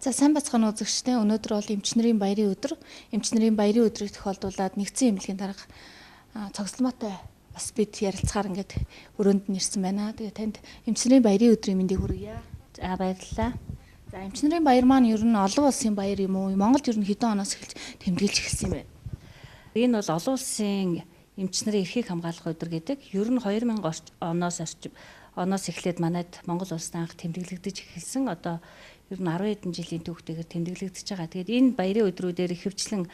За сайн бацхан үзэгчтэй өнөөдөр бол эмчнэрийн баярын өдөр. Эмчнэрийн баярын өдрийг тохиолдуулаад нэгдсэн эмнэлгийн дарга цогцломоотой бас бид ярилцахаар ингээд өрөөнд нь ирсэн байна. Тэгээ танд эмчнэрийн баярын өдрийн мэндийг хүргье. За баярлалаа. За эмчнэрийн баяр маань ер нь олон улсын баяр юм уу? Монголд ер нь хэдэн оноос эхэлж тэмдэглэж эхэлсэн юм бэ? Энэ бол олон улсын эмчнэрийн эрхийг хамгаалах өдөр гэдэг. Ер нь 2000 оноос эхлээд манайд Монгол улсад анх тэмдэглэгдэж эхэлсэн. Одоо ер нь 10 хэдэн жилийн түүхтэйгээр тэмдэглэгдэж байгаа. Тэгээд энэ баярын өдрүүдээр ихэвчлэн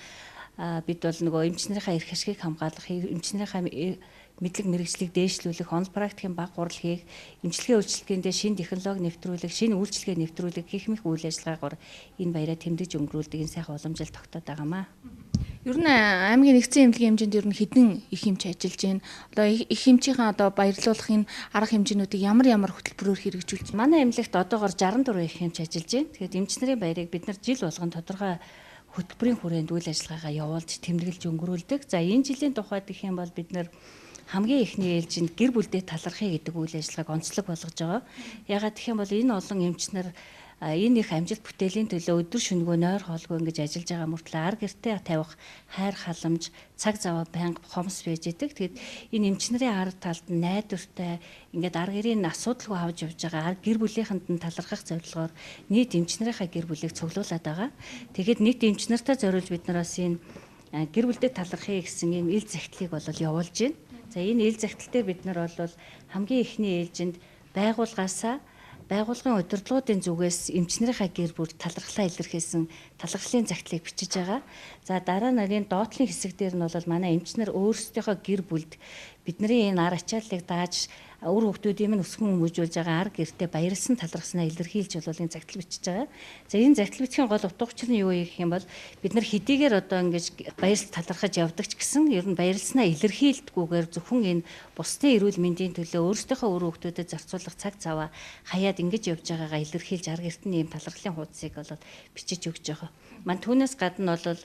бид бол нөгөө эмчнэрийнхээ эрх ашгийг хамгаалах, эмчнэрийнхээ мэдлэг мэрэгжлийг дээшлүүлэх, онл практикийн баг гурал хийх, эмчилгээ үйлчилгээндээ шинэ технологи нэвтрүүлэх, шинэ үйлчилгээ нэвтрүүлэх гэх мэт үйл ажиллагаагаар энэ баяраа тэмдэж өнгөрүүлдэг энэ сайхан уламжлал тогтоод байгаамаа. Ер нь аймгийн нэгдсэн эмнэлгийн хэмжээнд ер нь хэдэн их эмч ажиллаж байна. Одоо их эмчийн одоо баярлуулах энэ арга хэмжээнүүдийг ямар хөтөлбөрөөр хэрэгжүүлж байна? Манай эмнэлэгт одоогоор 64 их эмч ажиллаж байна. Тэгэхээр эмчнэрийн баярыг бид нар жил болгон тодорхой хөтөлбөрийн хүрээнд үйл ажиллагаагаа явуулж тэмдэглэж өнгөрүүлдэг. За энэ жилийн тухайд гэх юм бол бид нар хамгийн ихний ээлжинд гэр бүлдээ талархъя гэдэг үйл ажиллагааг онцлог болгож байгаа. Ягаад гэх юм бол энэ олон эмчнэр энэ их амжилт бүтээлийн төлөө өдөр шөнөгүй нойр хоолгүй ингэж ажиллаж байгаа мөртлөө ар гэртээ тавих хайр халамж цаг зав байнга хомс байж идэг. Тэгэд энэ эмчнэрийн ард талд найдвартай ингээд ар гэрийн асуудалгүй авч явж байгаа гэр бүлийнхэнд нь талархах зорилгоор нийт эмчнэрийнхээ гэр бүлийг цуглуулад байгаа. Тэгэхэд нийт эмчнэртэй зориулж бид нар бас энэ гэр бүлдээ талархъя гэсэн ийм ил захидлыг бол явуулж байна. За энэ ил захидалтай бид нар бол хамгийн ихний ээлжинд байгууллагын удирдлагуудын зүгээс эмчнэрийнхээ гэр бүл талархлаа илэрхийлсэн талархлын загтлыг бичиж байгаа. За дараа нь доотлын хэсэг дээр нь бол манай эмчнэр өөрсдийнхөө гэр бүлд бидний энэ ар ачааллыг дааж үр хүүхдүүдийн минь өсгөн хүмүүжүүлж байгаа ар гэртээ баярлсан талархснаа илэрхийлж бол энэ загтал бичиж байгаа. За энэ загтал бичгийн гол утга учир нь юу гэх юм бол бид нар хэдийгээр одоо ингэж баярлал талархаж явдаг ч гэсэн ер нь баярлснаа илэрхийлдэггүйгээр зөвхөн энэ бусдын эрүүл мэндийн төлөө өөрсдийнхөө үр хүүхдүүдэд зарцуулах цаг цаваа хаяад ингэж явж байгаагаа илэрхийлж ар гэрт нь ийм талархлын хуудсыг бол бичиж өгч байгаа. Мань түүнээс гадна бол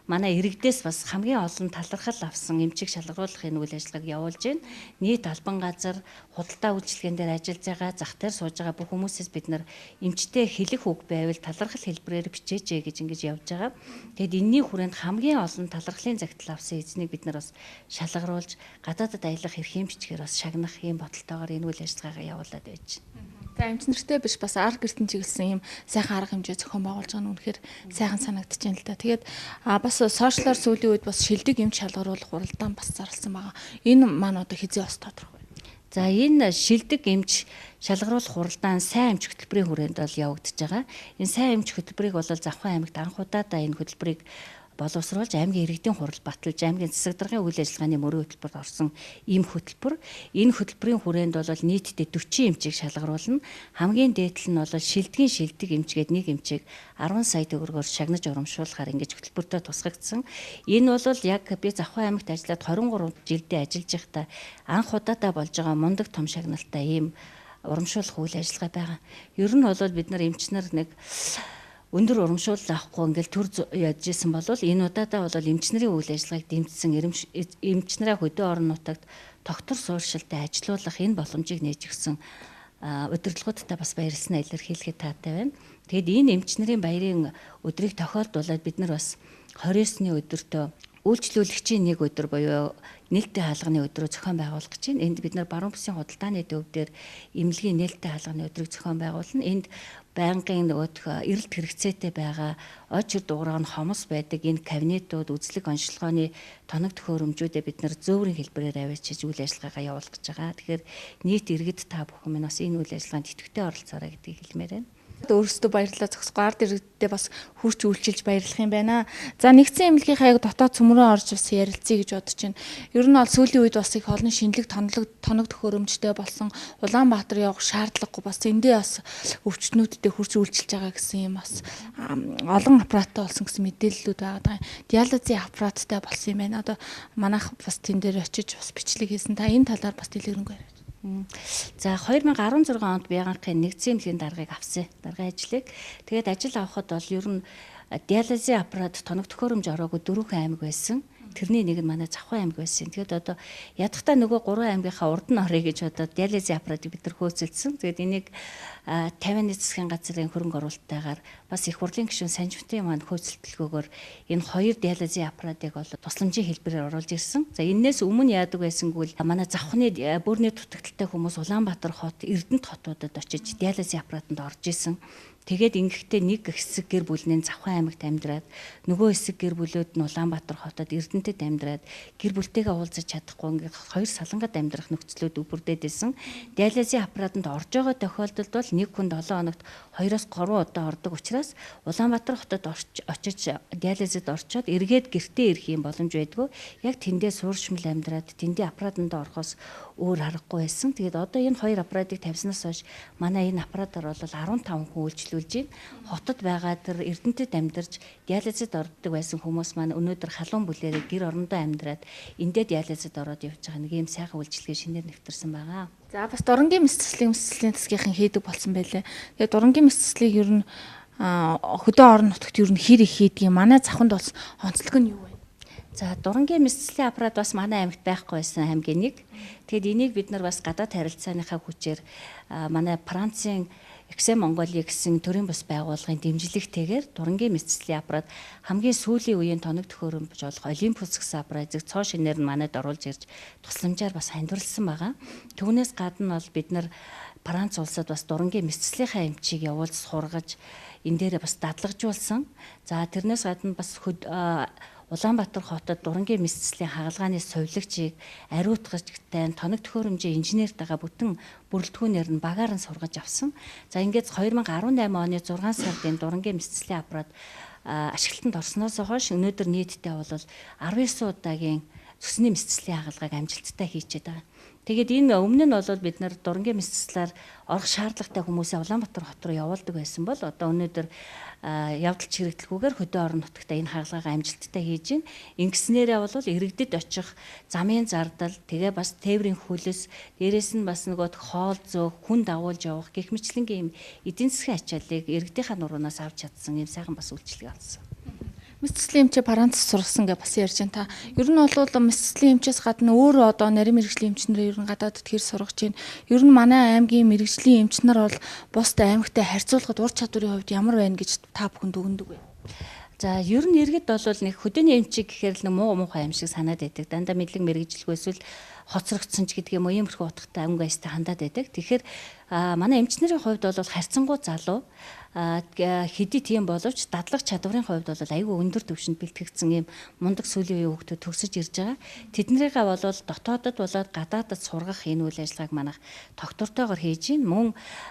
манай иргэдээс бас хамгийн олон талархал авсан эмчийг шалгаруулах энэ үйл ажиллагааг явуулж байна. Нийт албан газар худалдаа үйлчилгээнд дээр ажиллаж байгаа, зах дээр сууж байгаа бүх хүмүүсээс бид нар эмчтэй хэлэх үг байвал талархал хэлбэрээр бичээч гэж ингэж явж байгаа. Тэгэд энэний хүрээнд хамгийн олон талархлын загтал авсан эзнийг бид нар бас шалгаруулж гадаадад аялах эрх эмчгээр бас шагнах ийм бодолтойгоор энэ үйл ажиллагаагаа явуулаад байж байна. За эмчнэртэй биш бас ар гэртэн чиглэсэн юм сайхан арга хэмжээ зохион байгуулж байгаа нь үнэхээр сайхан санагдаж байна л да. Тэгээд бас сошиалар сүүлийн үед бас шилдэг эмч шалгаруулах хуралдаан бас зарласан байгаа. Энэ маань одоо хизээ бас тодорхой. За энэ шилдэг эмч шалгаруулах хуралдаан сайн эмч хөтөлбөрийн хүрээнд бол явагдаж байгаа. Энэ сайн эмч хөтөлбөрийг бол Завхан аймагт анх удаадаа энэ хөтөлбөрийг боловсруулж аймгийн иргэдийн хурал баталж аймгийн засаг даргын үйл ажиллагааны мөрийн хөтөлбөрт орсон ийм хөтөлбөр. Энэ хөтөлбөрийн хүрээнд бол нийтдээ 40 эмчийг шалгаруулна. Хамгийн дээдл нь бол шилдэг эмчгээд нэг эмчийг 10 сая төгрөгөөр шагнаж урамшуулахаар ингэж хөтөлбөртөө тусгагдсан. Энэ бол яг би Завхан аймагт ажиллаад 23 жилдээ ажиллаж байхдаа анх удаадаа болж байгаа мундаг том шагналтай ийм урамшуулах үйл ажиллагаа байгаа. Ер нь бол бид нар эмчнэр нэг өндөр урамшуул авахгүй ингээл төр яаж исэн бол энэ удаадаа бол эмчнэрийн үйл ажиллагааг дэмжсэн эмчнэрийн хөдөө орон нутагт тогтвор суурьшилтай ажилуулах энэ боломжийг нээж өгсөн удирдлагуудтай бас баярлснаа илэрхийлэхэд таатай байна. Тэгэд энэ эмчнэрийн баярын өдрийг тохиолдуулаад бид нар бас 29-ны өдөртөө үйлчлүүлэгчийн нэг өдөр буюу нээлттэй хаалганы өдрөө зохион байгуулах гэж байна. Энд бид нар баруун бүсийн худалдааны төв дээр эмнэлгийн нээлттэй хаалганы өдрийг зохион байгуулна. Энд байнгын эрэлт хэрэгцээтэй байгаа очир дугуйн хомос байдаг энэ кабинетууд үзлэг онцлогооны тоног төхөөрөмжүүдээ бид нар зөөврийн хэлбэрээр авчиж үйл ажиллагаагаа явуулах гэж байгаа. Тэгэхээр нийт иргэд та бүхэн минь бас энэ үйл ажиллагаанд идэвхтэй оролцоорой гэдгийг хэлмээр байна. Өөрөөсөө баярлалаа зогсохгүй ард иргэдээ бас хүрч үйлчилж баярлах юм байна. За нэгдсэн эмнэлгийн хаяг дотоод цөмрөө орж бас ярилцъя гэж бодож байна. Ер нь бол сүүлийн үед бас их олон шинэлэг тоног төхөөрөмжтэй болсон Улаанбаатар явах шаардлагагүй бас эндээ бас өвчтнүүдтэй хүрч үйлчилж байгаа гэсэн юм бас олон аппараттай болсон гэсэн мэдээллүүд байгаа. Диализын аппараттай болсон юм байна. Одоо манайх бас тэн дээр очиж бас бичлэг хийсэн. Та энэ талаар бас дэлгэрэнгүй яриач. За 2016 онд Бяганхын нэгдсэн эмнэлгийн даргыг авсан. Даргын ажлыг. Тэгээд ажил авахад бол ер нь диализын аппарат тоног төхөөрөмж ороогүй 4 аймаг байсан. Тэрний нэг нь манай Завхан аймаг байсан. Тэгээд одоо ядахтаа нөгөө 3 аймгийнхаа урд нь орё гэж одоо диализын аппаратыг бид нар хөөцөлдсөн. Тэгээд энийг 50-ны засгийн газрын хөрөнгө оруулалттайгаар бас их хурлын гишүүн Санживтын маань хөөцөлтөлгөөгөөр энэ 2 диализын аппаратыг бол тусламжийн хэлбэрээр оруулж ирсэн. За энээс өмнө яадаг байсангүй манай Завхны бөөрийн дутагдaltaй хүмүүс Улаанбаатар хот, Эрдэнэт хотуудад очиж диализын аппаратанд орж исэн. Тэгээд ингэхдээ нэг хэсэг гэр бүлний Завхан аймагт амьдраад нөгөө хэсэг гэр бүлүүд нь Улаанбаатар хотод Эрдэнэтэд амьдраад гэр бүлтэйгээ уулзаж чадахгүй ингээд хоёр салангад амьдрах нөхцлүүд бүрдээд исэн. Диализын аппаратанд орж байгаа тохиолдолд бол нэг хүнд 7 хоногт 2-3 удаа ордог учраас Улаанбаатар хотод очиж диализэд орчоод эргээд гэртээ ирэх юм боломж байдгүй. Яг тэндээ сууршмал амьдраад тэндээ аппаратанд орохоос өөр аргагүй байсан. Тэгээд одоо энэ хоёр аппаратыг тавьснаас хойш манай энэ аппаратаар бол 15 хүн үйлчлүүлж байна. Хотод байгаа тэр Эрдэнэтэд амьдарч диализэд ордог байсан хүмүүс маань өнөөдөр халуун бүлээрээ гэр орондоо амьдраад эндээ диализэд ороод явж байгаа нэг юм сайхан үйлчилгээ шинээр нэвтэрсэн байгаа. За бас дурангийн мэсцлийн засгийнхан хийдэг болсон байлээ. Тэгээд дурангийн мэсцлийг ер нь хөдөө орон нутагт ер нь хэр их хийдэг юм. Манай Завханд бол онцлог нь юу вэ? За дурангийн мэсцлийн аппарат бас манай аймагт байхгүй байсан аймгийн нэг. Тэгэд энийг бид нар бас гадаад харилцааныхаа хүчээр манай Францын Эксэ Монголи гэсэн төрийн бас байгууллагын дэмжлэгтэйгээр дурангийн мэсцлийн аппарат хамгийн сүүлийн үеийн тоног төхөөрөмж болох Олимпус гэсэн аппарат эзэг цоо шинээр нь манайд оруулж ирж тусламжаар бас хандварласан байгаа. Түүнээс гадна бол бид нар Франц улсад бас дурангийн мэсцлийнхаа эмчийг явуулж сургаж энэ дээрээ бас дадлагжуулсан. За тэрнээс гадна бас Улаанбаатар хотод дурангийн мэсцлийн хагалгааны сувилагчийг ариутгачтай тоног төхөөрөмжийн инженертайгаа бүтэн бүрэлдэхүүнээр нь багаар нь сургаж авсан. За ингээд 2018 оны 6 сарын дурангийн мэсцлийн аппарат ашиглалтанд орсноос хойш өнөөдөр нийтдээ бол 19 удаагийн цусны мэсцлийн хагалгааг амжилттай хийчихэд байгаа. Тэгээд энэ өмнө нь бол бид нар дурангийн мэсцлээр орох шаардлагатай хүмүүсээ Улаанбаатар хот руу явуулдаг байсан бол одоо өнөөдөр явдал чирэгдэлгүйгээр хөдөө орон нутагта энэ хагалгаа амжилттай хийж байна. Ингэснээрээ бол иргэдэд очих замын зардал, тэгээ бас тээврийн хөлөс, дээрээс нь бас нөгөө хоол зөөх, хүн дагуулж явах гэх мэтлэнгийн эдийн засгийн ачааллыг иргэдийнхаа нуруунаас авч чадсан юм сайхан бас үйлчлэг авсан. Мэсцлийн эмчээ Франц сургасан гэж бас ярьж байна та. Ер нь бол мэсцлийн эмчээс гадна өөр одоо нарийн мэрэгжлийн эмчнэр ер нь гадаадд хэр сургаж байна. Ер нь манай аймгийн мэрэгжлийн эмч нар бол бусад аймагтай харьцуулахад ур чадварын хувьд ямар байна гэж та бүхэнд өгөндөг вэ? За ер нь иргэд бол нэг хөдөөний эмчиг гэхээр л муу муухай юм шиг санаад байдаг. Дандаа мэдлэг мэрэгжилгүй эсвэл хоцрогдсон ч гэдэг юм уу иймэрхүү утгатай өнгө аястай хандаад байдаг. Тэгэхээр манай эмчнэрийн хувьд бол харьцангуй залуу хэдий тийм боловч дадлаг чадварын хувьд бол аюул өндөр түвшинд бэлтгэгдсэн юм мундаг сүүлийн үеийн хүүхдүүд төгсөж ирж байгаа. Тэднэрийгээ бол дотоодод болоод гадаадад сургах энэ үйл ажиллагааг манайх тогтвортойгоор хийж байна. Мөн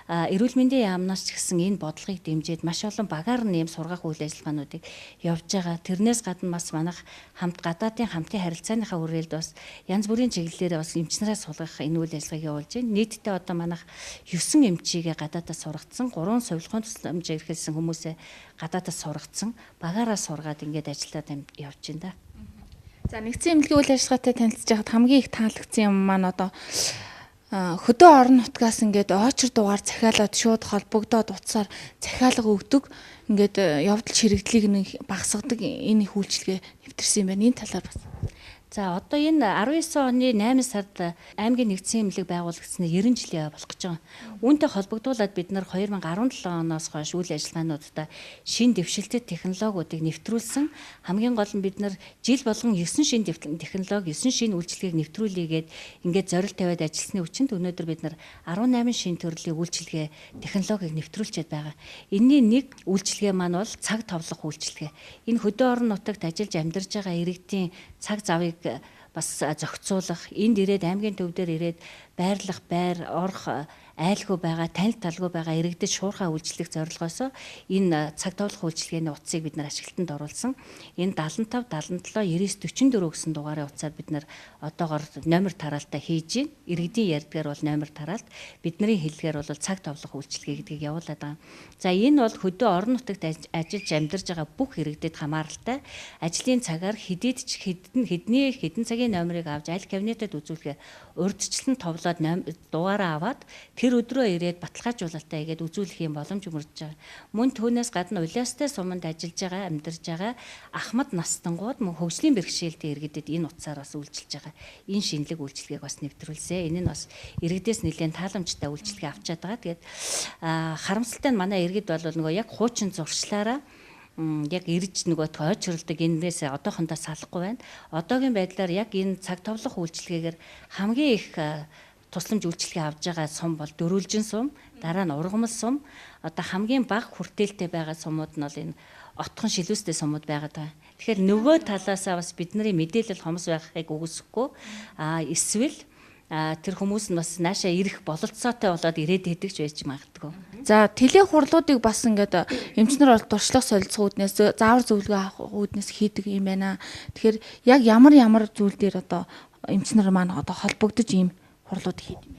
эрүүл мэндийн яамнаас ч гэсэн энэ бодлогыг дэмжиж маш олон багаар нь юм сургах үйл ажиллагаануудыг явж байгаа. Тэрнээс гадна бас манайх гадаадын хамтын харилцааныхаа хүрээлд бас янз бүрийн чиглэлээр бас эмчнэрээ сулгах энэ үйл ажиллагааг явуулж байна. Нийтдээ одоо манайх 9 эмчигээ гадаадаас сургацсан, 3 сувилгын тусламж эрхэлсэн хүмүүсээ гадаадаас сургацсан, багаараа сургаад ингээд ажиллаад явж байна да. За нэгдсэн эмнэлгийн үйл ажиллагаатай танилцж байхад хамгийн их таалагдсан юм маань одоо хөдөө орон нутгаас ингээд очир дугаар захиалаад шууд холбогдоод утсаар захиалга өгдөг. Ингээд явдал чирэгдлийг нэг багасгадаг энэ их үйлчлэгээ нэвтэрсэн юм байна. Энэ талаар бас. За одоо энэ 19 оны 8 сард аймгийн нэгдсэн эмнэлэг байгуулагдсны 90 жилийн болох гэж байгаа. Үүнтэй холбогдуулаад бид нар 2017 оноос хойш үйл ажиллагаануудаа шин дэвшилтэт технологиудыг нэвтрүүлсэн. Хамгийн гол нь бид нар жил болгон 9 шин технологи, 9 шин үйлчилгээг нэвтрүүлээгээд ингээд зорилт тавиад ажилласны хүчинд өнөөдөр бид нар 18 шин төрлийн үйлчилгээ технологиг нэвтрүүлчихэд байгаа. Энэний нэг үйлчилгээ маань бол цаг товлох үйлчилгээ. Энэ хөдөө орон нутагт ажиллаж амьдарч байгаа иргэдийн цаг завыг бас зохицуулах, энд ирээд аймгийн төв дээр ирээд байрлах, орох айлгүй байгаа, танил талгүй байгаа иргэдэд шуурхай үйлчлэх зорилгоос энэ цаг товлох үйлчилгээний утсыг бид нар ашиглалтанд оруулсан. Энэ 75 77 99 44 гэсэн дугаарыг утсаар бид нар одоогоор номер тараалтаа хийж байна. Иргэдийн ярьдгаар бол номер тараалт, бидний хэллэгээр бол цаг товлох үйлчилгээ гэдгийг явуулаад байгаа. За энэ бол хөдөө орон нутагт ажиллаж амьдарч байгаа бүх иргэдэд хамааралтай. Ажлын цагаар хэдэн цагийн номерыг авч аль кабинетад үзүүлэхээр урьдчилан товлоод дугаараа аваад тэр өдрөө ирээд баталгаажуулалтаа игээд үзүүлэх юм боломж мөрдөж байгаа. Мөн түүнээс гадна улаастай суманд ажиллаж байгаа, амьдарж байгаа ахмад настангууд мөн хөгжлийн бэрхшээлтэй иргэдэд энэ утсаар бас үйлчилж байгаа. Энэ шинэлэг үйлчилгээг бас нэвтрүүлсэн. Энэ нь бас иргэдээс нэлээд тааламжтай үйлчилгээ авчаад байгаа. Тэгээд харамсалтай нь манай иргэд бол нөгөө яг хуучин зуршлаараа яг ирж нөгөө тойчролдог энэс одоохондоо салахгүй байна. Одоогийн байдлаар яг энэ цаг товлох үйлчилгээгээр хамгийн их тусламж үйлчилгээ авж байгаа сум бол Дөрвөлжин сум, дараа нь Ургамал сум, одоо хамгийн бага хүртээлтэй байгаа сумууд нь бол энэ Отхон Шилүүстэй сумууд байгаад байгаа. Тэгэхээр нөгөө талаасаа бас бидний мэдээлэл хомс байхыг үгүйсэхгүй эсвэл тэр хүмүүс нь бас наашаа ирэх бололцоотой болоод ирээд хэдэг ч байж магадгүй. За тэлээ хурлуудыг бас ингээд эмчнэр бол туршлага солилцох үүднээс заавар зөвлөгөө авах үүднээс хийдэг юм байна. Тэгэхээр яг ямар зүйл дээр одоо эмчнэр маань одоо холбогдож ийм хурлууд хийдэг.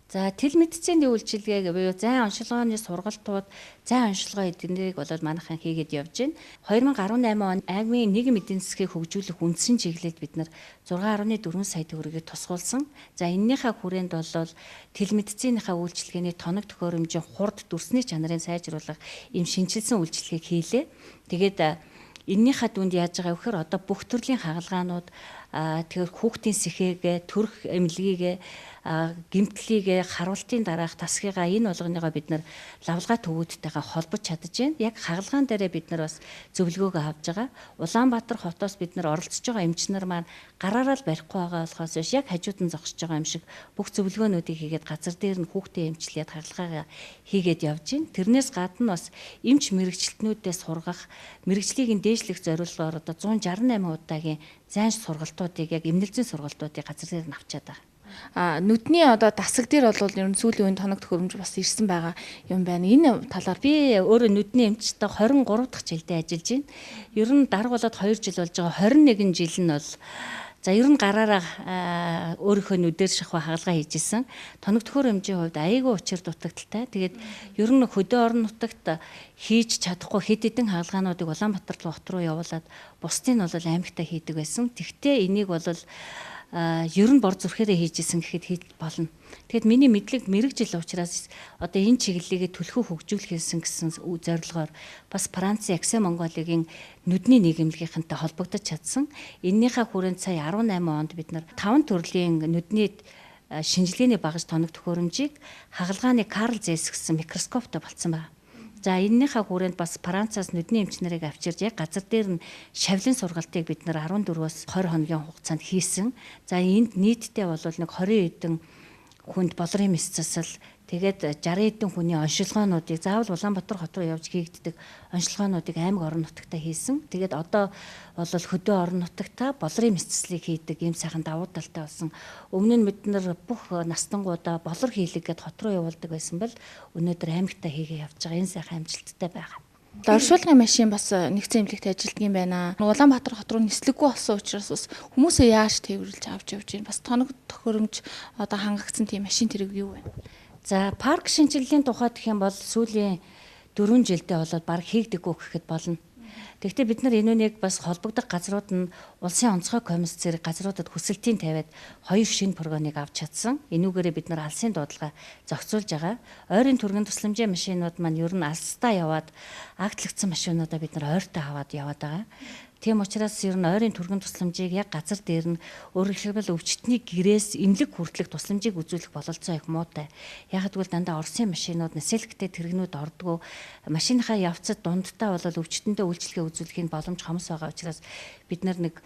За тэл мэдцээний үйлчилгээг буюу зайн оншилгооны сургалтууд, зайн оншилгоо эднийг бол манайхан хийгээд явж байна. 2018 он аймгийн нийгэм эдийн засгийг хөгжүүлэх үндсэн чиглэлд бид нар 6.4 сая төгрөгийг тусгуулсан. За эннийхээ хүрээнд бол тэл мэдцээнийхээ үйлчилгээний тоног төхөөрөмжийн хурд дүрсний чанарыг сайжруулах ийм шинжилсэн үйлчилгээг хийлээ. Тэгээд эннийхээ дүнд яаж байгаа вэ гэхээр одоо бүх төрлийн хагалгаанууд тэгэхээр хүүхдийн сэхээгээ, төрх эмнэлгийгээ, гэмтлийгээ, харуултын дараах тасгийгаа энэ болгоныгоо бид нар лавлгаа төвүүдтэйгээ холбож чадж байна. Яг хагалгаан дээрээ бид нар бас зөвлөгөөгөө авж байгаа. Улаанбаатар хотоос бид нар оролцож байгаа эмчнэр маань гараараа л барихгүй байгаа болохоос биш яг хажууд нь зогсож байгаа юм шиг бүх зөвлөгөөнүүдийг хийгээд газар дээр нь хүүхдээ эмчлээд хагалгаагаа хийгээд явж байна. Тэрнээс гадна бас эмч мэрэгчлэтнүүдэд сургах, мэрэгжлийг дээшлэх зорилгоор одоо 168 удаагийн зайн сургалтуудыг яг эмнэлзийн сургалтуудыг газар дээр нь авчаад байгаа. Нүдний одоо дасаг дээр бол ер нь сүүлийн үеийн тоног төхөөрөмж бас ирсэн байгаа юм байна. Энэ талаар би өөрөө нүдний эмчтэй 23 дахь жилдээ ажиллаж байна. Ер нь дарга болоод 2 жил болж байгаа. 21 жил нь бол за ер нь гараараа өөрийнхөө нүдээр шахва хагалгаа хийжсэн. Тоног төхөөрөмжийн хувьд аяйгүй учир дутагдaltaй. Тэгээд ер нь хөдөө орон нутагт хийж чадахгүй хэд хэдэн хагалгаануудыг Улаанбаатар хот руу явуулаад бусдыг нь бол аймагтаа хийдэг байсан. Тэгвэл энийг бол ер нь бор зүрхээрээ хийжсэн гэхэд хийж болно. Тэгэхэд миний мэдлэг мэрэгжил учраас одоо энэ чиглэлийг төлхөө хөгжүүлэхсэн гэсэн зорилгоор бас Францын Аксе Монголигийн нүдний нийгэмлэгийнхэнтэй холбогдож чадсан. Эннийхээ хүрээнд сая 18 онд бид нар 5 төрлийн нүдний шинжилгээний багаж тоног төхөөрөмжийг хагалгааны Карл Zeiss гэсэн микроскоптой болцсон байна. За эннийхээ хүрээнд бас Францаас нүдний эмч нарыг авчирж яг газар дээр нь шавлын сургалтыг бид нар 14-өөс 20 хоногийн хугацаанд хийсэн. За энд нийтдээ бол нэг 20 хэдэн хүнд болрын мэс засал тэгээд 60 хэдэн хүний оншилгоонуудыг заавал Улаанбаатар хот руу явж хийгддэг оншилгоонуудыг аймаг орон нутагтаа хийсэн. Тэгээд одоо бол хөдөө орон нутагтаа болрын мэс заслыг хийдэг ийм сайхан давуу талтай болсон. Өмнө нь бид нар бүх настангуудаа болор хийлэг гэд хот руу явуулдаг байсан бол өнөөдөр аймагтаа хийгээ явж байгаа. Энэ сайхан амжилттай байгаа. Оршуулгын машин бас нэгдсэн эмнэлэгт ажилтдаг юм байна. Улаанбаатар хот руу нислэггүй болсон учраас бас хүмүүсээ яаж тээвэрлж авч явж байна. Бас тоног төхөөрөмж одоо хангагдсан тийм машин тэрэг юу вэ? За парк шинжилгээний тухай гэх юм бол сүүлийн 4 жилдээ болоод баг хийгдэггүй гэхэд болно. Тэгэхдээ бид нар энэ үнийг бас холбогдох газрууд нь улсын онцгой комисс зэрэг газруудад хүсэлтийн тавиад 2 шинэ програмыг авч чадсан. Энүүгээрээ бид нар алсын дуудлага зохицуулж байгаа. Ойрын түргэн тусламжийн машинууд маань ер нь алстаа яваад агтлагдсан машинуудаа бид нар ойртой аваад яваад байгаа. Тийм учраас ер нь ойрын түргэн тусламжийг яг газар дээр нь өөрөөр хэлбэл өвчтний гэрээс эмнэлэг хүртэлх тусламжийг үзүүлэх бололцоо их муутай. Яг гэвэл дандаа Оросын машинууд нэсэлгтэй тэрэгнүүд ордгоо машиныхаа явцад дундтаа бол өвчтөндөө үйлчлэгээ үзүүлэхийн боломж хомс байгаа учраас бид нар нэг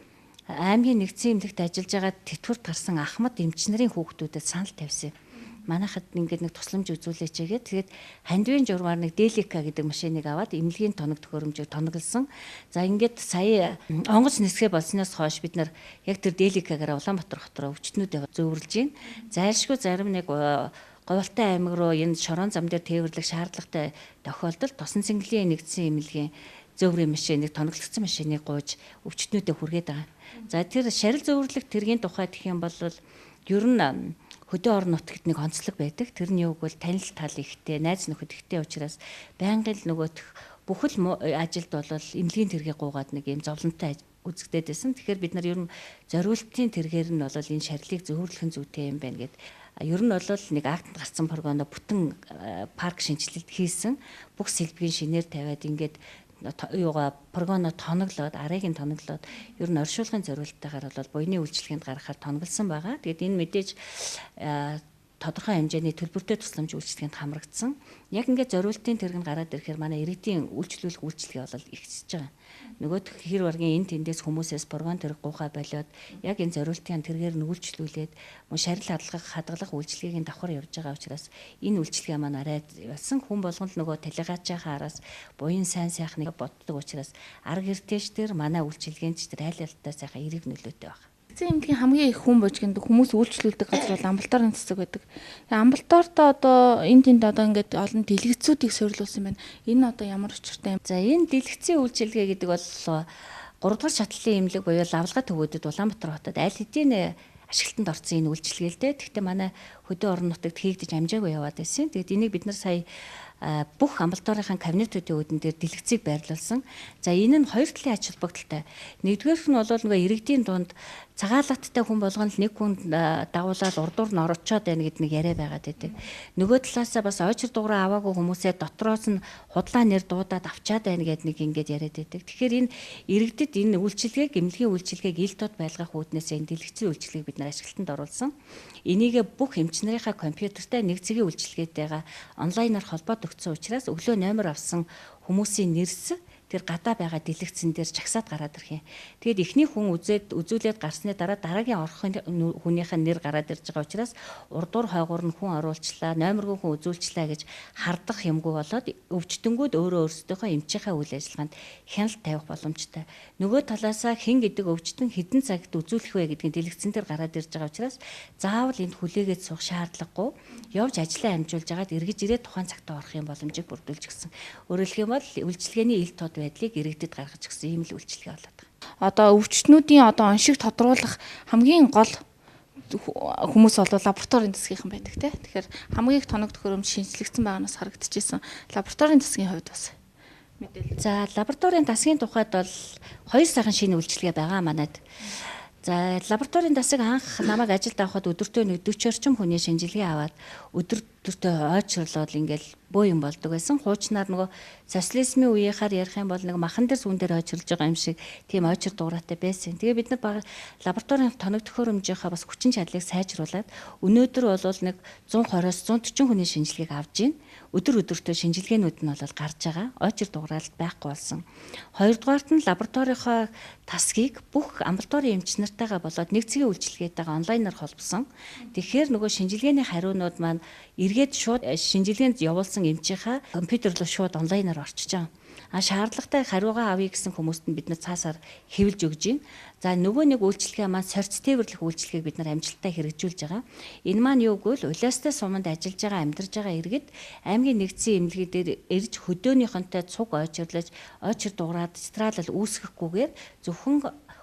аймгийн нэгдсэн эмнэлэгт ажиллаж байгаа тэтгэврт гарсан ахмад эмч нарын хүүхдүүдэд санал тавьсан. Манайхад ингээд нэг тусламж үзүүлээч гэгээд тэгээд хандвийн журмаар нэг Делика гэдэг машиныг аваад эмнэлгийн тоног төхөөрөмжийг тоноглосон. За ингээд сая онгоц нисгэ болсноос хойш бид нар яг тэр Деликагаар Улаанбаатар хот руу өвчтнүүдээ зөвөрлж байна. Зайлшгүй зарим нэг Говьалтай аймаг руу энэ шорон зам дээр тээвэрлэх шаардлагатай тохиолдолд тосон цэнгэлийн нэгдсэн эмнэлгийн зөөврийн машиныг тоноглогдсон машиныг гуйж өвчтнүүдэд хүргээд байгаа. За тэр шарил зөвөрлөх тэргийн тухай гэх юм бол ер нь хөдөө орон нутагт нэг онцлог байдаг. Тэрний үг бол танил тал ихтэй, найз нөхөд ихтэй учраас байнгын л нөгөөх бүхэл ажилд бол эмнэлгийн тэргийг гуугаад нэг юм зовлонтой үзэгдээд байсан. Тэгэхээр бид нар ер нь зориултын тэргээр нь бол энэ шарилыг зөвөрлөх нь зүйтэй юм байна гэд Ер нь бол нэг актанд гарсан програмд бүтэн парк шинжилэлт хийсэн. Бүх сэлбгийн шинээр тавиад ингээд юугаа прогоно тоноглоод арыг нь тоноглоод ер нь оршуулгын зорилттойгоор бол буйны үйлчлэгэнд гаргахаар тоноглосон байгаа. Тэгээд энэ мэдээж тодорхой хэмжээний төлбөртэй тусламж үйлчлэгэнд хамрагдсан. Яг ингээд зориултын тэрэг нь гараад ирэхээр манай иргэдийн үйлчлүүлэх үйлчлэгээ бол ихсэж байгаа. Нөгөөх хэр баргийн энэ тэндээс хүмүүсээс прогон тэрэг гуйхаа болоод яг энэ зориултын тэргээр нь үйлчлүүлээд шарил хадгалах үйлчлэгийн давхар явж байгаа учраас энэ үйлчлэгээ маань арай болсон хүн болгонд нөгөө талигаачийнхаа араас буян сайн сайхныг боддог учраас арга эртэж тэр манай үйлчлэгээнч тэр айл алдаа сайхан эрэг нөлөөтэй байна. Эцсийн эмнэлгийн хамгийн их хүн божигнд хүмүүс үйлчлүүлдэг газар бол амбулаторын цэцэг байдаг. Тэгээ амбулатортой одоо энэ тэнд одоо ингээд олон дэлгэцүүдийг суйрлуулсан байна. Энэ одоо ямар учиртай юм? За энэ дэлгэцийн үйлчилгээ гэдэг бол 3 дугаар шатлалын эмнэлэг буюу лавлгаа төвөдөд Улаанбаатар хотод аль хэдийн ашиглалтанд орсон энэ үйлчилгээ л дээ. Гэхдээ манай хөдөө орон нутагт хийгдэж амжаагүй яваад байсан. Тэгээд энийг бид нар сая бүх амбулаторын кабинетуудын үүдэн дээр дэлгэцийг байрлуулсан. За энэ нь хоёр талын ач холбогдолтой. Нэгдүгээрх нь бол нөгөө иргэдийн дунд цагаалалттай хүн болгоно л нэг хүн дагуулаад урдуур нь орочоод байна гэдэг нэг яриа байгаад байдаг. Нөгөө талаасаа бас ойчир дуурай аваагүй хүмүүсээ дотроос нь худлаа нэр дуудаад авчаад байна гэдэг нэг ингэж яриад байдаг. Тэгэхээр энэ иргэдэд энэ үйлчилгээг, эмнэлгийн үйлчилгээг ил тод байлгах үүднээс энэ дэлгэцийн үйлчилгээг бид нар ашиглалтанд оруулсан. Энийг бүх эмч нарынхаа компьютертэй нэг цэгийн үйлчилгээтэйгээ онлайнаар холбоод өгсөн учраас өглөө номер авсан хүмүүсийн нэрс тэр гадаа байгаа дэлгэцэн дээр жагсаад гараад ирэх юм. Тэгэд эхний хүн үзүүлээд гарсны дараа дараагийн орохын хүнийхээ нэр гараад ирж байгаа учраас урдуур хойгуур нь хүн оруулчлаа, номергүй хүн үзүүлчлээ гэж хардах юмгүй болоод өвчтөнгүүд өөрөө өөрсдийнхөө эмчийнхээ үйл ажиллагаанд хяналт тавих боломжтой. Нөгөө талаасаа хэн гэдэг өвчтөн хэдэн цагт үзүүлэх вэ гэдгийг дэлгэцэн дээр гараад ирж байгаа учраас заавал энд хүлээгээд суух шаардлагагүй явж ажлаа амжуулж агаад эргэж ирээд тухайн цагтаа орох юм боломжийг бүрдүүлж гисэн. Өөрөөр хэлбэл үйлчлэгээний ил тод байдлыг иргэдэд гаргаж өгсөн ийм л үйлчилгээ болоод байгаа. Одоо өвчтнүүдийн одоо оншиг тодруулах хамгийн гол хүмүүс бол лабораторийн засгийнхан байдаг тий. Тэгэхээр хамгийн их тоног төхөөрөмж шинжлэгдсэн байгаанаас харагдчихсэн. Лабораторийн засгийн хувьд бас мэдээлэл. За лабораторийн засгийн тухайд бол 2 сайхан шинэ үйлчилгээ байгаа манайд. За лабораторийн засаг анх намайг ажилд авахад өдөртөө 40 орчим хүний шинжилгээ аваад өдөртөө ойчрлоод ингээл бөө юм болдог байсан. Хуучнаар нөгөө социализмын үеийнхаар ярих юм бол нэг махан дээр сүүн дээр ойчрлж байгаа юм шиг тийм ойчир дуурайтай байсан. Тэгээ бид нар лабораторийн тоног төхөөрөмжийнхаа бас хүчин чадлыг сайжруулад өнөөдөр бол нэг 120-оос 140 хүний шинжилгээг авж байна. Өдөртөө шинжилгээнүүд нь бол гарч байгаа. Ойчир дуурайлт байхгүй болсон. Хоёрдугаарт нь лабораторийнхоо тасгийг бүх амбулаторийн эмч нартайгаа болоод нэг цэгийн үйлчилгээтэйгээ онлайнаар холбосон. Тэгэхээр нөгөө шинжилгээний хариунууд маань эргээд шууд шинжилгээнд явуулсан эмчийнхаа компьютер руу шууд онлайнаар орчиж байгаа. Шаардлагатай хариугаа авъя гэсэн хүмүүст нь бид нар цаасаар хэвлэж өгж байна. За нөгөө нэг үйлчилгээ маань сорц тээвэрлэх үйлчилгээг бид нар амжилттай хэрэгжүүлж байгаа. Энэ маань юу гэвэл улаастай суманд ажиллаж байгаа амьдарж байгаа иргэд аймгийн нэгдсэн эмнэлэг дээр ирж хөдөөнийхөнтэй цуг ойчрлаж ойчир дуурайд стралал үүсгэхгүйгээр зөвхөн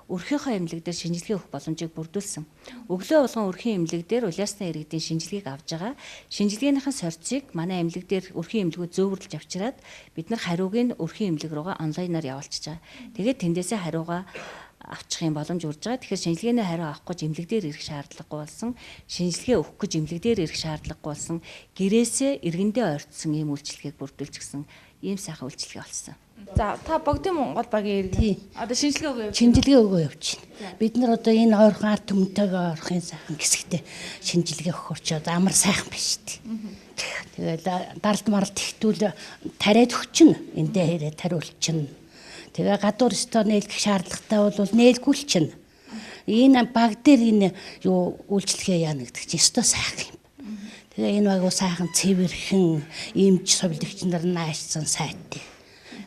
өрхийнхөө эмнэлэг дээр шинжилгээ өгөх боломжийг бүрдүүлсэн. Өглөө болгон өрхийн эмнэлэг дээр улаасны иргэдийн шинжилгээг авж байгаа. Шинжилгээнийхэн сорцыг манай эмнэлэг дээр өрхийн эмнэлгүүд зөөвөрлж авчираад бид нар хариуг нь өрхийн эмнэлэг рүүгээ онлайнаар явуулчихж байгаа. Тэгээд тэндээсээ хариугаа авчих юм боломж урж байгаа. Тэгэхээр шинжилгээний хариу авах гэж эмнэлэг дээр ирэх шаардлагагүй болсон. Шинжилгээ өгөх гэж эмнэлэг дээр ирэх шаардлагагүй болсон. Гэрээсээ иргэндээ ойртсон ийм үйлчилгээг бүрдүүлж гисэн ийм сайхан үйлчилгээ болсон. За та богдын Монгол багийн иргэн. Одоо шинжилгээ өгөө явж. Шинжилгээ өгөө явж байна. Бид нар одоо энэ ойрхон ард түмэнтэйгээ орохын сайхан хэсэгтээ шинжилгээ өгөх учраас амар сайхан байна шүү дээ. Тэгээд даралт маралт ихтүүл тариад өгчин. Эндээ хэрэг тариулчин. Тэгээ гадуур өстөө нээлгэх шаардлагатай бол нээлгүй л чинь. Энэ баг дээр энэ юу үйлчлэгээ яана гэдэг чинь өстөө сайхан юм. Тэгээ энэ баг сайхан цэвэрхэн эмч совилогч нар наашсан сайтай.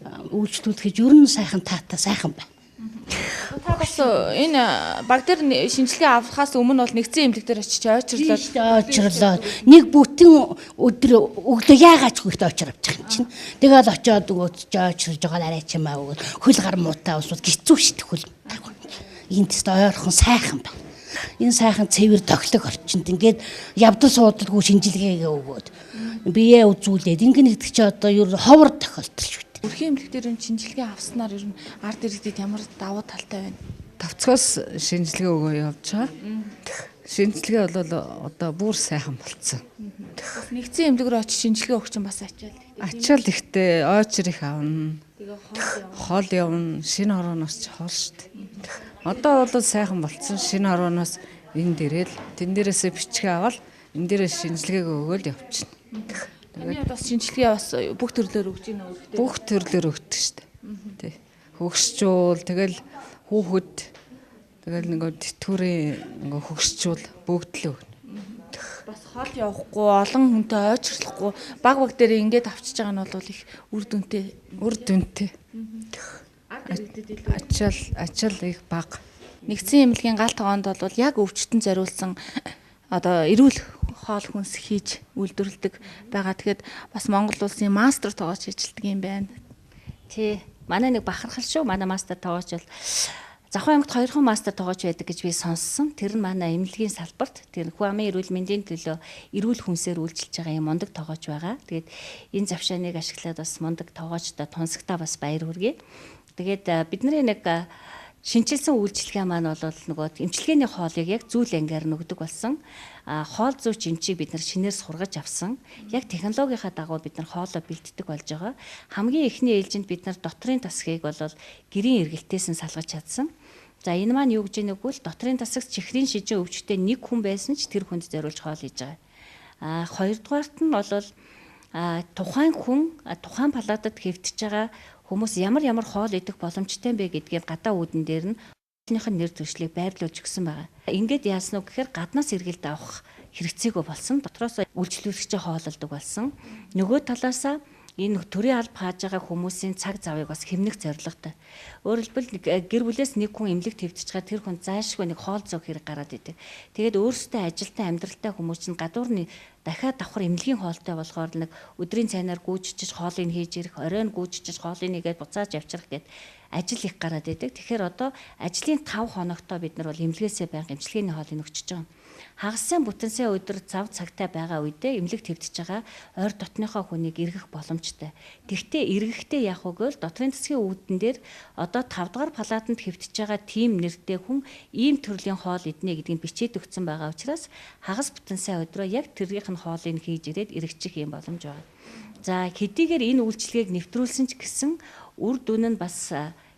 Үйлчлүүлэхэд ер нь сайхан таатай сайхан байна. Та бас энэ баг дээр шинжилгээ авахаас өмнө бол нэгдсэн эмнэлэг дээр очиж ойчрлоод нэг бүтэн өдөр өглөө яагаад ч хөхт ойчр авчих юм чинь. Тэгээд очиод өгөөж ойчрлж байгаа арай ч юм аа өгөөд хөл гар муутай усууд гизүү шít хөл. Энд тест ойрхон сайхан байна. Энэ сайхан цэвэр тоглог орчинд ингээд явдал суудалгүй шинжилгээгээ өгөөд бие үзүүлээд ингэ нэгдэг чи одоо ер нь ховор тохиолдол шүү. Өрхийн эмнэлэг дээр шинжилгээ авснаар ер нь ард иргэдэд ямар давуу талтай байна? Давцгоос шинжилгээ өгөө явж байгаа. Шинжилгээ бол одоо бүр сайхан болцсон. Бас нэгдсэн эмнэлэг рүү очиж шинжилгээ өгч юм бас ачаал. Ачаал ихтэй ойчр их авна. Тэгээ хоол Хол явна. Шинэ хорооноос ч хол штт. Одоо бол сайхан болцсон. Шинэ хорооноос энэ дээрэл тэн дээрээсээ бичгээ аваад энэ дээрээс шинжилгээг өгөөл явчихна. Таны бас шинжилгээ бас бүх төрлөөр өгч ийн үү? Бүх төрлөөр өгдөг штт. Тий. Хөгсчүүл тэгэл хүүхэд тэгэл нөгөө тэтгэврийн нөгөө хөгсчүүл бүгд л өгнө. Бас хол явахгүй олон хүнтэй ойрчлахгүй баг дээр ингээд авчиж байгаа нь бол их үр дүнтэй. Үр дүнтэй. Ачаал их бага. Нэгдсэн эмнэлгийн гал тогоонд бол яг өвчтөн зориулсан одоо эрүүл хоол хүнс хийж үйлдвэрлэдэг байгаа. Тэгэхэд бас Монгол улсын мастер тоогооч ажилладаг юм байна. Тий. Манай нэг бахархал шүү. Манай мастер тоогооч бол Завхан аймагт 2 хон мастер тоогооч байдаг гэж би сонссон. Тэр нь манай эмнэлгийн салбарт тэр хүү амын эрүүл мэндийн төлөө эрүүл хүнсээр үйлчилж байгаа юм мундаг тоогооч байгаа. Тэгээд энэ завшааныг ашиглаад бас мундаг тоогоочтой тунсагтаа бас баяр хүргэе. Тэгээд бидний нэг шинчилсэн үйлчилгээ маань бол нөгөө эмчилгээний хоолыг яг зүйл ангиар нөгдөг болсон. Хоол зүйч эмчийг бид нар шинээр сургаж авсан. Яг технологийнхаа дагуу бид нар хоолоо бэлддэг болж байгаа. Хамгийн эхний ээлжинд бид нар дотрын тасгийг бол гэрийн эргэлтээс нь салгаж чадсан. За энэ маань юу гэж нэгвэл дотрын тасагт чихрийн шижин өвчтөе нэг хүн байсан ч тэр хүнд зориулж хоол хийж байгаа. Хоёрдугаарт нь бол тухайн хүн тухайн палатад хэвтэж байгаа хүмүүс ямар хоол идэх боломжтой бэ гэдгийг гадаа үүдэн дээр нь өөрийнхөө нэр төршлийг байрлуулж өгсөн байгаа. Ингээд яасан уу гэхээр гаднаас эргэлт авах хэрэгцээгүй болсон. Дотроос үйлчлүүлэгчээ хоололдог болсон. Нөгөө талаасаа энэ төрийн алба хааж байгаа хүмүүсийн цаг завыг бас хэмнэх зорилготой. Өөрөөр хэлбэл гэр бүлээс нэг хүн эмнэлэгт хэвтэж байгаа тэр хүн заашгүй нэг хоол зөөх хэрэг гараад идэг. Тэгээд өөрсдөө ажилтаа амьдралтай хүмүүс чинь гадуур нь дахиад давхар эмнэлгийн хоолтой болохоор нэг өдрийн цайнаар гүйчиж хоолыг хийж ирэх, оройн гүйчиж хоолыг нэгээд буцааж авчрах гэд ажил их гараад идэг. Тэгэхээр одоо ажлын 5 хоногтоо бид нар бол эмнэлгээсээ байнга эмчилгээний хоолыг өгчөж байгаа. Хагасын бүтэнсээ өдөр зав цагтай байгаа үедээ эмнэлэгт хэвтэж байгаа ойр дотныхоо хүнийг эргэх боломжтой. Тэгвэл эргэхдээ яах вэ гэвэл дотрын засгийн үүдэн дээр одоо 5 дугаар палатанд хэвтэж байгаа тим нэртэй хүн ийм төрлийн хоол иднэ гэдгийг бичээд өгсөн байгаа учраас хагас бүтэнсээ өдрөө яг тэргийнх нь хоолыг хийж ирээд эргэчих юм боломж байна. За хэдийгээр энэ үйлчлэгийг нэвтрүүлсэн ч гэсэн үр дүн нь бас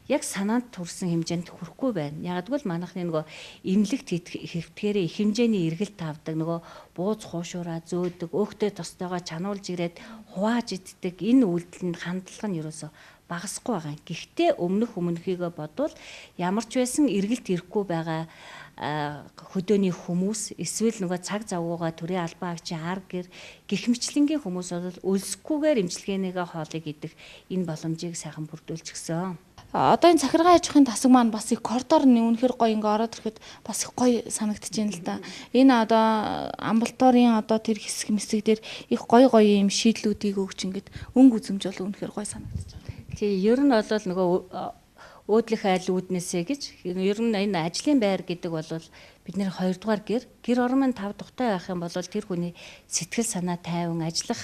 яг санаанд төрсэн хэмжээнд хүрэхгүй байна. Яг гэвэл манайхны нөгөө эмнэлэгт хэвтгээрээ их хэмжээний эргэлт авдаг нөгөө бууз хуушураа зөөдөг, өөхтэй тостойгоо чануулж ирээд хувааж иддэг энэ үйлдэл нь хандлага нь ерөөсө багасгүй байгаа. Гэхдээ өмнөхийгөө бодвол ямар ч байсан эргэлт ирэхгүй байгаа хөдөөний хүмүүс эсвэл нөгөө цаг завгуугаа төрийн албан агчийн арга гэр гихмчлэнгийн хүмүүс бол өлсгүйгээр эмчилгээнийгээ хоолыг идэх энэ боломжийг сайхан бүрдүүлчихсэн. Одоо энэ цахиргаан аж ахуйн тасаг маань бас их коридор нь үнэхээр гоё ингээ ороод ирэхэд бас их гоё санагдаж байна л да. Энэ одоо амбулаторийн одоо тэр хэсэг дээр их гоё юм шийдлүүдийг өгч ингээд өнгө үзэмж бол үнэхээр гоё санагдаж байна. Тий, ер нь бол нөгөө өөдлөх айл үүднээсээ гэж ер нь энэ ажлын байр гэдэг бол бид нэр 2 дугаар гэр орон нь 5 тухтай байх юм бол тэр хүний сэтгэл санаа тайван ажиллах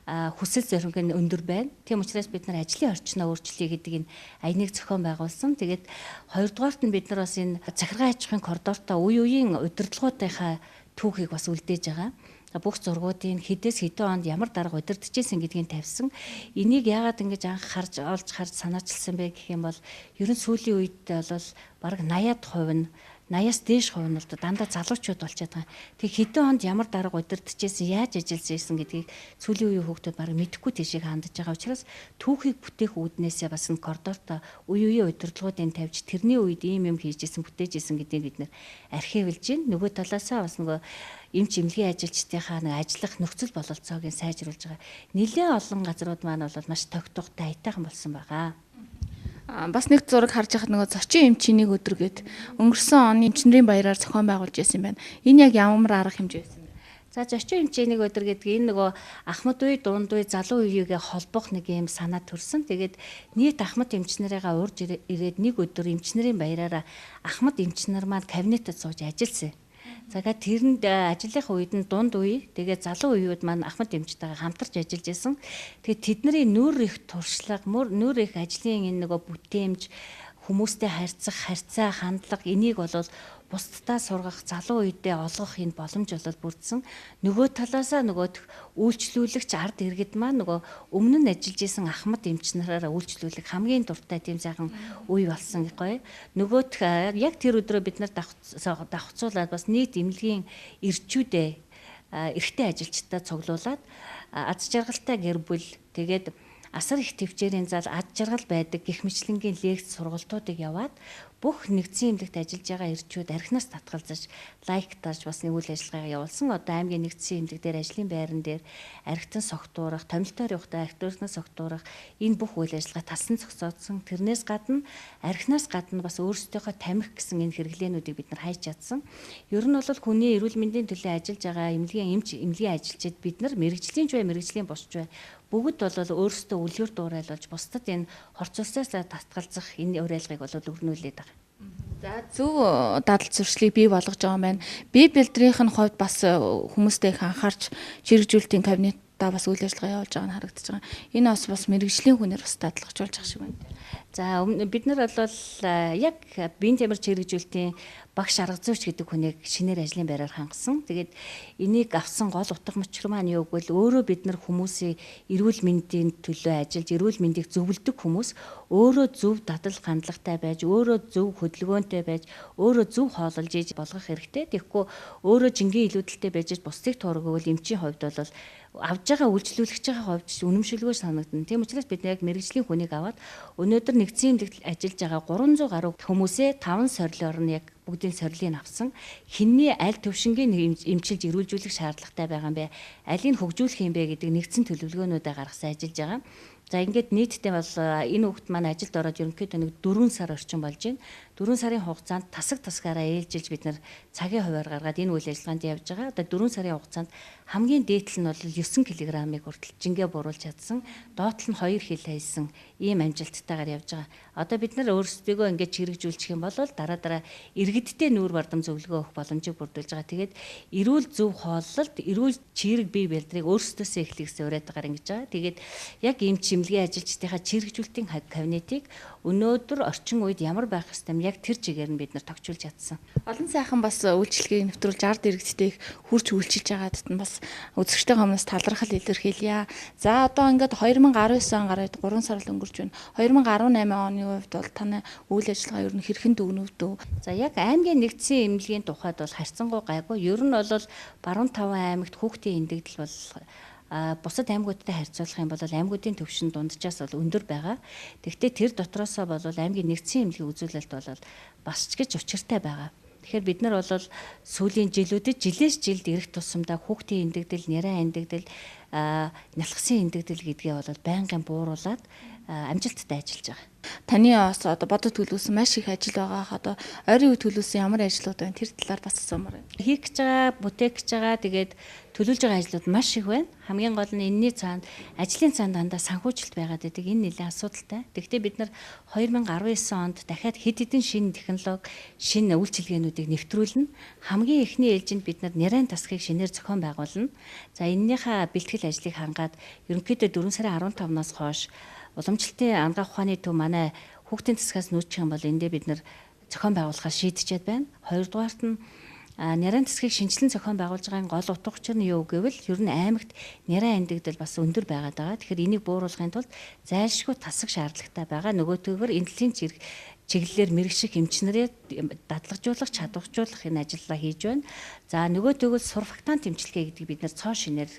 хүсэл зориг нь өндөр байна. Тийм учраас бид нар ажлын орчноо өөрчлөе гэдэг энэ аяныг зохион байгуулсан. Тэгээд 2 дугаарт нь бид нар бас энэ захиргаан аж ахуйн коридортой үеийн удирдлагуудынхаа түүхийг бас үлдээж байгаа. Бүх зургуудын хэдээс хэдэн онд ямар дарга удирдахжсэн гэдгийг тавьсан. Энийг яагаад ингэж анх олж харж санаачилсан бэ гэх юм бол ерөн сүүлийн үед бол бараг 80% нь 80-аас дээш хувь нь бол дандаа залуучууд болчиход байгаа. Тэг хэдэн онд ямар дарга удирдахжсэн, яаж ажиллаж ирсэн гэдгийг сүүлийн үеийн хүүхдүүд бараг мэдэхгүй тийшээ хандж байгаа учраас түүхийг бүтээх үүднээсээ бас н коридорто үеийн удирдлагуудыг тавьж тэрний үед ийм юм хийжсэн, бүтээж исэн гэдгийг бид нэр архивлж байна. Нөгөө талаасаа бас нөгөө эмч эмнэлгийн ажилчдынхаа нэг ажиллах нөхцөл бололцоог сайжруулж байгаа. Нэлээд олон газрууд маань бол маш тогтвортой аятайхан болсон байгаа. Бас нэг зураг харж байхад нөгөө зочин эмчийн нэг өдөр гээд өнгөрсөн оны эмчнэрийн баяраар зохион байгуулж байсан юм байна. Энэ яг ямар арга хэмжээ байсан бэ? За зочин эмчийн нэг өдөр гэдэг энэ нөгөө ахмад үе, дунд үе, залуу үеигээ холбох нэг юм санаа төрсөн. Тэгээд нийт ахмад эмчнэрийгээ урьж ирээд нэг өдөр эмчнэрийн баяраараа ахмад эмчнэр маань кабинетад сууж ажилласан. Загаад тэрэнд ажлынхаа үед нь дунд үе, тэгээд залуу үеуд маань ахмад эмчтэйгээ хамтарч ажиллаж исэн. Тэгээд тэдний нүүр их туршлага, нүүр их ажлын энэ нөгөө бүтээмж, хүмүүстэй харьцах, харьцаа хандлага энийг бол бусдаа сургах, залуу үедээ олгох энэ боломж бол бүрдсэн. Нөгөө талаасаа нөгөөх үйлчлүүлэгч ард иргэд маань нөгөө өмнө нь ажиллаж исэн ахмад эмч нараараа үйлчлүүлэх хамгийн дуртай тийм сайхан үе болсон гоё. Нөгөөх яг тэр өдрөө бид нар давхцуулаад бас нийт эмнэлгийн ирчүүдээ эрэгтэй ажилчдаа цуглуулад аз жаргалтай гэр бүл тэгээд асар их төвчээрийн зал ад жаргал байдаг гэх мэтлэнгийн лекц сургалтуудыг яваад бүх нэгдсэн эмнэлэгт ажиллаж байгаа ирчүүд архинаас татгалзаж лайктаж бас нэг үйл ажиллагаагаа явуулсан. Одоо аймгийн нэгдсэн эмнэлэг дээр ажлын байран дээр архитан согтуурах, томилтоор явахдаа архитектурын согтуурах энэ бүх үйл ажиллагаа талсан зогсоодсон. Тэрнээс гадна архинаас гадна бас өөрсдийнхөө тамхи гэсэн энэ хэрэглээнүүдийг бид нар хайж чадсан. Ер нь бол хүний эрүүл мэндийн төлөө ажиллаж байгаа эмнэлгийн ажилчид бид нар мэрэгжлийн ч бай, мэрэгжлийн бусч бай бүгд бол өөрсдөө үлгэр дуурайлуулж бусдад энэ хорцолсоос татгалзах энэ уриалгыг бол өрнүүлээд байгаа. За зөв дадал зуршлыг бий болгож байгаа юм байна. Бие бэлдрийнх нь хувьд бас хүмүүстэй их анхаарч чирэгжүүлэлтийн кабинетаа бас үйл ажиллагаа явуулж байгаа нь харагдаж байгаа. Энэ бас мэрэгжлийн хүнээр бас дадлагжуулж байгаа шиг байна. За бид нар бол яг биеийн тамир чирэгжүүлэлтийн багш арга зүйч гэдэг хүнийг шинээр ажлын байраар хангасан. Тэгээд энийг авсан гол утга учир маань юу гэвэл өөрөө бид нар хүмүүсийн эрүүл мэндийн төлөө ажиллаж, эрүүл мэндийг зөвлөдөг хүмүүс өөрөө зөв дадал хандлагатай байж, өөрөө зөв хөдөлгөөнтэй байж, өөрөө зөв хооллож ийж болгох хэрэгтэй. Тэгэхгүй өөрөө жингийн илүүдэлтэй байж бусдыг туургавал эмчийн хувьд бол авж байгаа үйлчлүүлэгч байгаа хувьд үнэмшилгүй санагдана. Тийм учраас бид яг мэрэгжлийн хүнийг аваад өнөөдөр нэгдсэн эмнэлэгт ажиллаж байгаа 300 гаруй хүмүүсээ 5 сорилоор нь яг бүгдийн сорилыг авсан. Хинний аль төвшингийн эмчилж эрүүлжүүлэх шаардлагатай байгаа юм бэ? Алийг хөгжүүлэх юм бэ гэдэг нэгдсэн төлөвлөгөөнүүдээ гаргасан ажиллаж байгаа. За ингээд нийтдээ бол энэ хүүхд маань ажилд ороод ерөнхийдөө нэг 4 сар орчим болж байна. 4 сарын хугацаанд тасгаараа ээлжилж бид нар цагийн хуваар гаргаад энэ үйл ажиллагаанд явж байгаа. Одоо 4 сарын хугацаанд хамгийн дээдл нь бол 9 кг-ыг хүртэл жингээ буруулж чадсан. Доотл нь 2 хил хайсан ийм амжилттайгаар явж байгаа. Одоо бид нар өөрсдийгөө ингээд чирэгжүүлчих юм бол дараа иргэдтэй нүүр бардам зөвлөгөө өгөх боломжийг бүрдүүлж байгаа. Тэгээд эрүүл зөв хооллолт, эрүүл чирэг бие бэлтрийг өөрсдөөсөө эхлэх гэсэн уриалгаар ингэж байгаа. Тэгээд яг ийм чимлэгийн ажилчдынхаа чирэгжүүлэлтийн кабинетыг өнөөдөр орчин үед ямар байх ёстой яг тэр чигээр нь бид нар тогтчулж чадсан. Олон сайхан бас үйлчлэгийг нэвтрүүлж ард иргэдтэй их хүрч үйлчилж байгаад нь бас үзэгчтэй хүмүүст талархал илэрхийлье. За одоо ингээд 2019 он гараад 3 сар л өнгөрч байна. 2018 оны хувьд бол таны үйл ажиллагаа ер нь хэрхэн дүгнөвдөө? За яг аймгийн нэгдсэн эмнэлгийн тухайд бол харьцангуй гайгүй. Ер нь бол баруун таван аймагт хүүхдийн эндэгдэл бол бусад аймагуудтай харьцуулах юм бол аймагуудын төвшин дунджаас бол өндөр байгаа. Тэгэхдээ тэр дотроосоо бол аймгийн нэгдсэн эмнэлгийн үзүүлэлт бол бас ч гэж учиртай байгаа. Тэгэхээр бид нар бол сүүлийн жилүүдэд жилээс жилд ирэх тусамдаа хүүхдийн эндэгдэл, няраа эндэгдэл, нялхсан эндэгдэл гэдгээ бол байнгын бууруулад амжилттай ажиллаж байгаа. Таны бас одоо бодод төлөвлөсөн маш их ажил байгаа. Одоо ойрын үед төлөвлөсөн ямар ажлууд байна? Тэр талаар бас асуумаар байна. Хийх гэж байгаа, бүтээх гэж байгаа, тэгээд төлөвлөж байгаа ажлууд маш их байна. Хамгийн гол нь энэний цаанд ажлын цаанд дандаа санхүүжилт байгаад байдаг. Энэ нэлээд асуудалтай. Тэгэхдээ бид нар 2019 онд дахиад хэд хэдэн шинэ технологи, шинэ үйлчилгээнүүдийг нэвтрүүлнэ. Хамгийн эхний ээлжинд бид нар нярайн тасхыг шинээр зохион байгуулна. За энэнийхээ бэлтгэл ажлыг хангаад ерөнхийдөө 4 сарын 15-наас хойш уламжлалтын ангаах ухааны төв манай хүүхдийн засгаас нүүчих юм бол эндээ бид нар зохион байгуулахаар шийдчихэд байна. Хоёрдугаарт нь нярайн засгийг шинжилэн зохион байгуулж байгаа гол утга учир нь юу гэвэл ер нь аймагт нярайн эндэгдэл бас өндөр байгаад байгаа. Тэгэхээр энийг бууруулахын тулд зайлшгүй тасаг шаардлагатай байгаа. Нөгөөтэйгөр энэлийн чиглэлээр мэрэгших эмч нарыг дадлагжуулах, чадваржуулах энэ ажлаа хийж байна. За нөгөөтэйгөө сурфактант эмчилгээ гэдэг бид нар цоо шинээр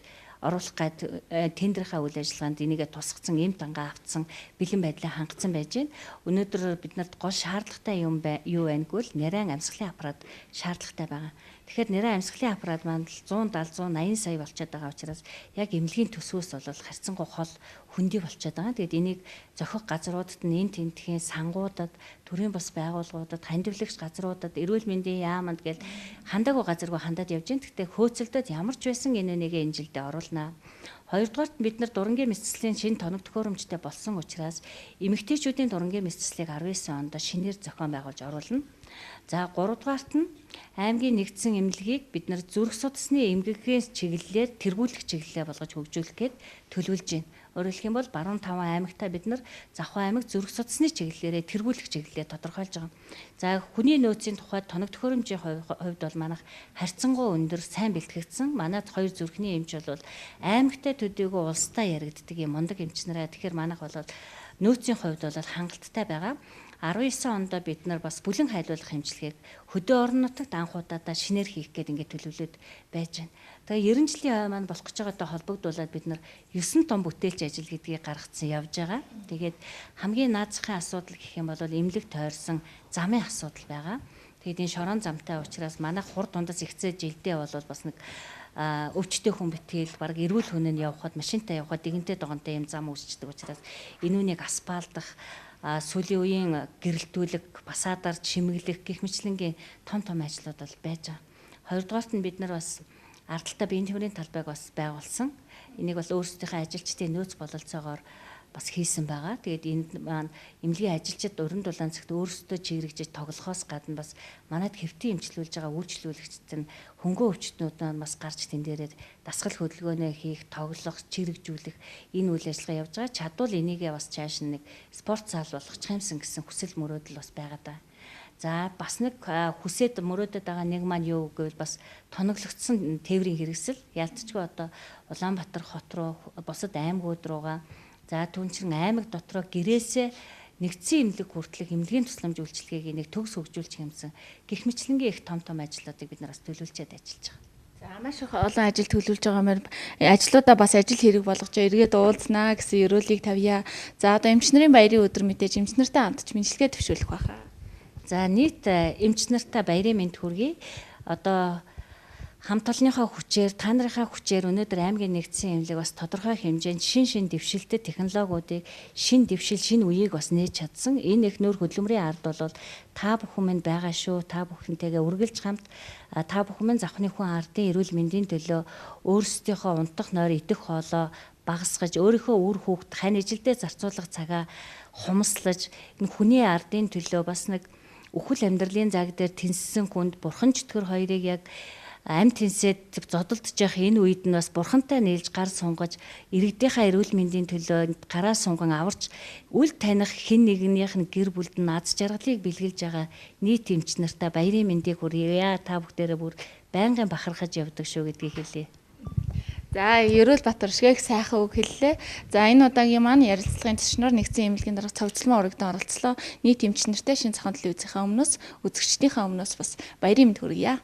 оруулах гад тендерийнхаа үйл ажиллагаанд энийгээ тусгацсан эм тангаа автсан бэлэн байдлаа хангацсан байж байна. Өнөөдөр бид нарт гол шаардлагатай юм юу байна гэвэл нярайн амьсгалын аппарат шаардлагатай байгаа. Тэгэхээр нярайн амьсгалын аппарат маань 170-180 сая болчиход байгаа учраас яг эмнэлгийн төсвөөс бол харьцангуй хол хөндөй болчиход байгаа. Тэгээд энийг зохих газруудад нь энэ тентхийн сангуудад, төрийн бас байгууллагуудад, хандивлагч газруудад, эрүүл мэндийн яамд гээд хандаагүй газаргүй хандаад явж байна. Гэхдээ хөөцөлдөд ямар ч байсан энэ нэгэ энэ жилдээ оруулнаа. Хоёрдугаарт бид нар дурангийн мэдцэлийн шинэ тоног төхөөрөмжтэй болсон учраас эмэгтэйчүүдийн дурангийн мэдцэлийг 19 онд шинээр зохион байгуулж оруулна. За 3 дугаарт нь аймгийн нэгдсэн эмнэлгийг бид нар зүрх судасны эмгэгээс чиглэлээр тэргүүлэх чиглэлээ болгож хөгжүүлэх гээд төлөвлөж байна. Өөрөөр хэлэх юм бол баруун 5 аймагтаа бид нар Завхан аймаг зүрх судасны чиглэлээрээ тэргүүлэх чиглэлээ тодорхойлж байгаа. За хүний нөөцийн тухайд тоног төхөөрөмжийн хувьд бол манайх харьцангуй өндөр сайн бэлтгэгдсэн. Манайд 2 зүрхний эмч бол аймагтай төдийгүй улстай яригддаг юм мундаг эмч нараа. Тэгэхээр манайх бол нөөцийн хувьд бол хангалттай байгаа. 19 онд бид нар бас бүлэн хайлуулах эмчилгээг хөдөө орон нутагт анхудаадаа шинээр хийх гээд ингээд төлөвлөд байж байна. Тэгээ 90 жилийн хойд маань болох гэж байгаатай холбогдуулаад бид нар 9 том бүтээлч ажил гэдгийг гаргацсан явж байгаа. Тэгээд хамгийн наазахын асуудал гэх юм бол эмнэлэг тойрсон замын асуудал байгаа. Тэгээд энэ шорон замтай учраас манайх хурд дундас ихцээ жилдээ бол бас нэг өвчтөе хүн битгэл баг эрүүл хүнээ явахад машинтай явахад дэгэнтэй догонтой юм зам үүсчдэг учраас энэ үнийг асфальтах сүүлийн үеийн гэрэлтүүлэг, басаадарч шимэглэх гэх мэтлэнгийн том ажлууд бол байж байгаа. Хоёрдугаарт нь бид нар бас ардталтай биеийн тэмрийн талбайг бас байгуулсан. Энийг бол өөрсдийнхөө ажилчдын нөөц бололцоогоор бас хийсэн байгаа. Тэгээд энд маань эмнэлгийн ажилчид уран дулаан цагт өөрсдөө чирэгжиж тоглохоос гадна бас манайд хэвтийн эмчилүүлж байгаа үйлчлүүлэгчид нь хөнгөө өвчтнүүд маань бас гарч тэн дээрээ дасгал хөдөлгөөнөө хийх, тоглох, чирэгжүүлэх энэ үйл ажиллагаа явж байгаа. Чадвал энийгээ бас цааш нэг спорт зал болгочих юмсан гэсэн хүсэл мөрөөдөл бас байгаа даа. За бас нэг хүсээд мөрөөдөд байгаа нэг маань юу гэвэл бас тоноглогдсон тээврийн хэрэгсэл ялцчгүй одоо Улаанбаатар хот руу бусад аймагуд руугаа за түнчрэн аймаг дотроо гэрээсээ нэгдсэн эмнэлэг хүртэлх эмнэлгийн тусламж үйлчилгээг нэг төгс хөгжүүлчих юмсан гэх мэтлэнгийн их том ажлуудыг бид нар бас төлөвлөжээд ажиллаж байгаа. За маш их олон ажил төлөвлөж байгаамаар ажлуудаа бас ажил хэрэг болгож эргээд уулзнаа гэсэн ерөөлийг тавья. За одоо эмч нарын баярын өдөр мэдээж эмч нартай хамтч мэдлэгээ төвшүүлэх байхаа. За нийт эмч нартай баярын мэнд хүргэе. Одоо хамт олонныхоо хүчээр, та нарынхаа хүчээр өнөөдөр аймгийн нэгдсэн эмнэлэг бас тодорхой хэмжээнд шин дэвшилтэд технологиудыг шин үеийг бас нээж чадсан. Энэ их нөр хөдөлмөрийн ард бол та бүхэн минь байгаа шүү. Та бүхэнтэйгээ үргэлж хамт та бүхэн минь завхны хүн ардын эрүүл мэндийн төлөө өөрсдийнхөө унтах нойр идэх хоолоо багасгаж өөрийнхөө үр хүүхд хань ижилдээ зарцуулах цагаа хумслаж энэ хүний ардын төлөө бас нэг үхэл амьдралын заг дээр тэнцсэн хүнд бурхан чөтгөр хоёрыг яг амь тэнсэд зодолдож явах энэ үед нь бас бурхантай нийлж гар сунгаж иргэдийнхаа эрүүл мэндийн төлөө гараа сунган аварч үл таних хэн нэгнийх нь гэр бүлд нь аз жаргалыг бэлгэлж байгаа нийт эмч нартай баярын мэндийг хүргье. Та бүгдээрээ бүр байнгын бахархаж явдаг шүү гэдгийг хэлье. За Ерөөл Баатар шгээх сайхан үг хэллээ. За энэ удаагийн маань ярилцлагын төчнөр нэгдсэн эмнэлгийн дарга цогцлмоо урагдан оролцлоо. Нийт эмч нартай шинэ цохон төлөв үзийнхаа өмнөөс үзэгчдийнхээ өмнөөс бас баярын мэнд хүргье.